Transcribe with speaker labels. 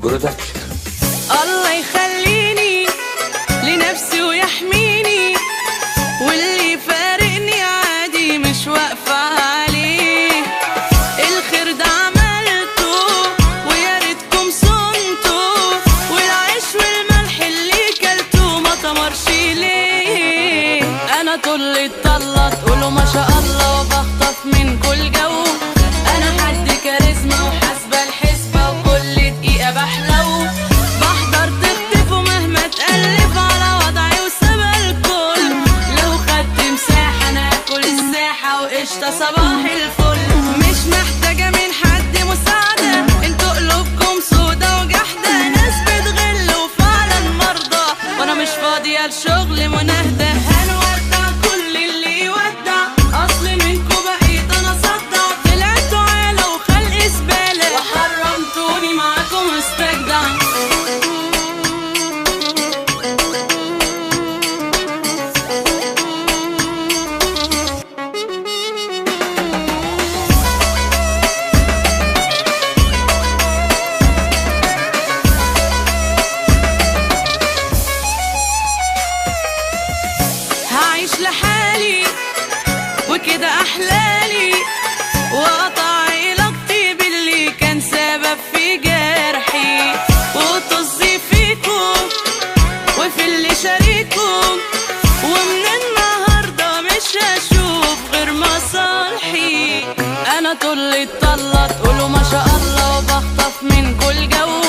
Speaker 1: برودكشن.
Speaker 2: الله يخليني لنفسي ويحميني، واللي فارقني عادي مش واقفة عليه. الخير ده عملته ويا ريتكم صنتوا، والعيش والملح اللي كلته ما طمرش ليه. انا طول الطلة تقولوا ما شاء الله، وبخطف من كل جو. انا حد كاريزما وحاسبة الحسبة، وكل دقيقة بحلو. بحضر تختفوا مهما تقلب على وضعي وسبق الكل. لو خدت مساحة انا اكل الساحة وقشطة صباح الفل. مش محتاجة من حد مساعدة، انتوا قلوبكم سودا وجحدة. ناس بتغل وفعلا مرضى، وانا مش فاضية لشغل مناهدة. هنودع كل اللي يودع، اصل منكم بقيت انا صدع. طلعتوا عالة وخلق زبالة، وحرمتوني معاكم استجدع. هعيش لحالي وكده احلالي، واقطع علاقتي باللي كان سبب في جرحي. وطزي فيكم وفي اللي شاريكم، ومن النهارده مش هشوف غير مصالحي. انا طول الطلة تقولوا ما شاء الله، وبخطف من كل جو.